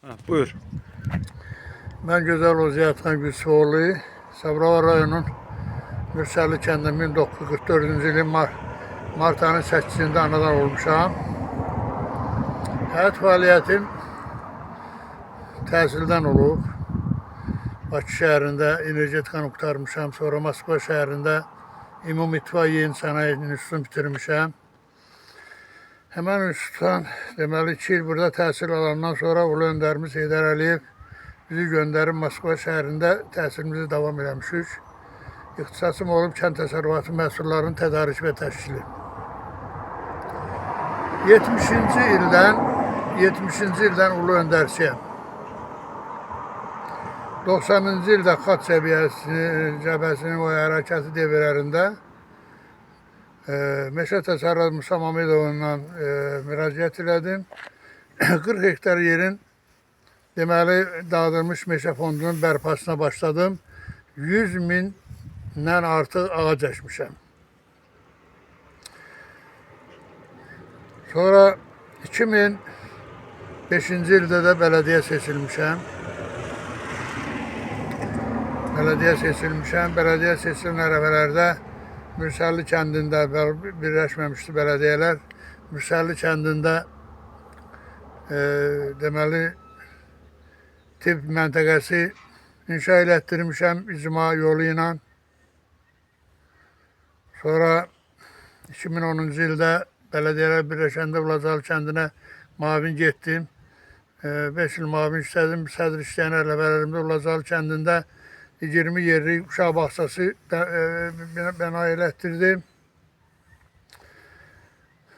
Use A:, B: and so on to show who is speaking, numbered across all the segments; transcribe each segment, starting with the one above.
A: Ha, buyur.
B: Ben Gözəl Oziyatxan Gülsüoğlu, Sabirabad rayonunun Mürsəlli kəndində 1944-cü ilin mart ayının 8-də anadan olmuşam. Həyat fəaliyyətim təhsildən olub. Bakı şəhərində energetikani qurtarmışam. Sonra Moskva şəhərində Ümumidva Yeni Sənaye İnstitutunu bitirmişəm. Həmən institutdan deməli 2 il burada təhsil alandan sonra Ulu öndərimiz Heydər Əliyev bizi göndərib Moskva şəhərində təhsilimizi davam eləmişik. İxtisasım olub kənd təsərrüfatı məhsullarının tədarükü və təşkili. 70-ci ildən Ulu öndərçiyəm. 90-cı ildə Xaç cəbhəsinin o hərəkəti devrlərində Meşə Təsərrüfatı Musa Mamedovundan müraciət elədim. 40 hektar yerin deməli dağıdılmış meşə fondunun bərpasına başladım. 100 mindən artıq ağac əkmişəm. Sonra 2005-ci ildə də bələdiyyə seçilmişəm. Bələdiyyə seçilim ərəfələrdə Mürsəlli kəndində birləşməmişdi bələdiyyələr. Mürsəlli kəndində deməli tibb məntəqəsi inşa elətdirmişəm icma yolu ilə. Sonra 2010-cu ildə bələdiyyələr birləşəndə Ulacalı kəndinə mavin getdim. 5 il mavin işlədim. Sədr işləyən ərəfələrimdə Ulacalı kəndində 20 yerlik uşaq bağçası bəna elətdirdim.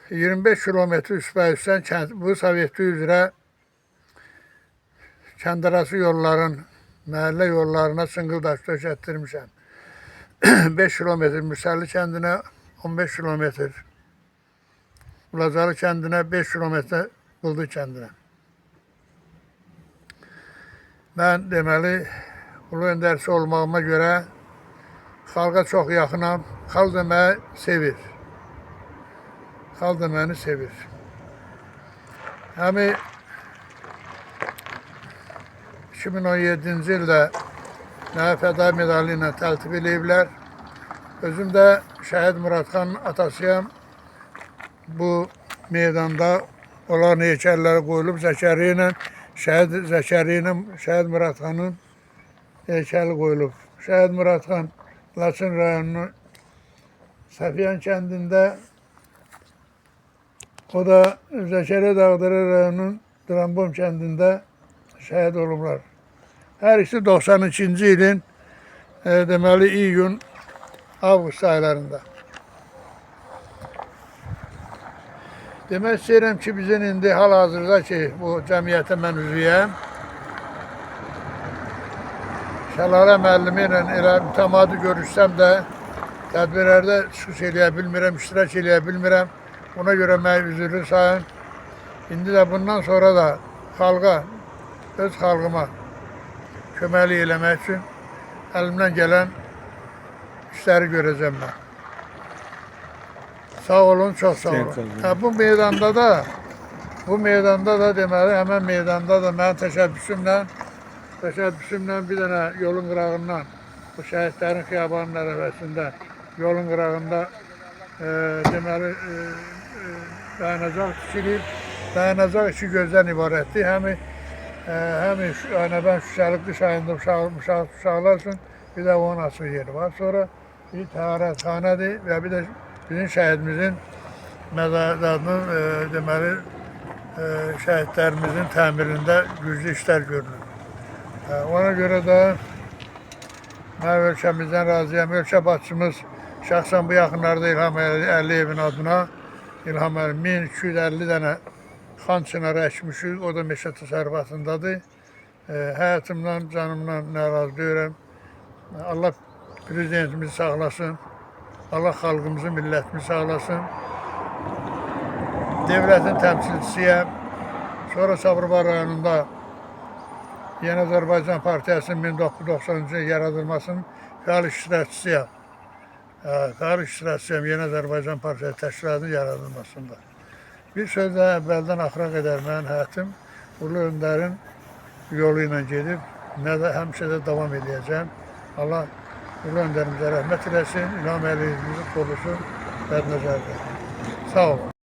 B: 25 kilometr üstdən bu Sovetli üzrə kəndarası yolların, məhəllə yollarına sıngıldaş döşətdirmişəm. 5 kilometr Mürsəlli kəndinə, 15 kilometr Ulacalı kəndinə, 5 kilometr Qıldı kəndinə. Mən deməli Ulu öndərçi olmağıma görə xalqa çox yaxınam. Xalq da məni sevir. Xalq da məni sevir. Həmi 2017-ci ildə mənə fəda medalı ilə təltif eləyiblər. Özüm də Şəhid Muradxanın atasıyam. Bu meydanda olan heykəlləri qoyulub Zəkəriyyə ilə, Şəhid Muradxanın heykəli qoyulub. Şəhid Muradxan Laçın rayonunun Səfiyan kəndində, o da Zəkəriyyə Dağdırı rayonunun Drambom kəndində şəhid olublar. Hər ikisi 92-ci ilin deməli iyun, avqust aylarında. Demək istəyirəm ki, bizim indi hal-hazırda ki, bu cəmiyyətə mən üzvüyəm. Şəlalə müəllimi ilə elə mütəmadi görüşsəm də tədbirlərdə çıxış eləyə bilmirəm, iştirak eləyə bilmirəm. Ona görə məni üzrlü sayın. İndi də bundan sonra da xalqa, öz xalqıma köməklik eləmək üçün əlimdən gələn işləri görəcəm mən. Sağ olun, çox sağ olun. Bu meydanda da deməli, həmən meydanda da mənim təşəbbüsümlə bir dənə yolun qırağından, bu şəhidlərin xiyabanının ərəfəsində, yolun qırağında deməli dayanacaq tikilib. Dayanacaq 2 gözdən ibarətdir. Həmi Aynəbən Şüşəlik dışayında uşaqlar üçün bir də onun açıq yeri var. Sonra bir təharətxanədir və bir də bizim şəhidimizin məzarının deməli şəhidlərimizin təmirində güclü işlər görülür. Ona görə də mən ölkəmizdən razıyam. Ölkə başçımız şəxsən bu yaxınlarda İlham Əliyevin adına 1250 dənə xan çınarı əkmişik. O da meşə təsərrüfatındadır. Həyatımdan, canımdan narazı deyirəm. Allah prezidentimizi sağlasın. Allah xalqımızı, millətimizi sağlasın. Devlətin təmsilçisiyəm. Sonra Sabirabad rayonunda Yeni Azərbaycan Partiyasının 1990-cı il yaradılmasının fəal iştirakçısıyam. Yeni Azərbaycan Partiyası təşkilatının yaradılmasında. Bir sözlə əvvəldən axıra qədər mənim həyətim Ulu Öndərin yolu ilə gedib, nə də həmişə də davam edəcəm. Allah Ulu Öndərimizə rəhmət eləsin, İlham Əliyevimizi qorusun, bədnəzərdə. Sağ olun.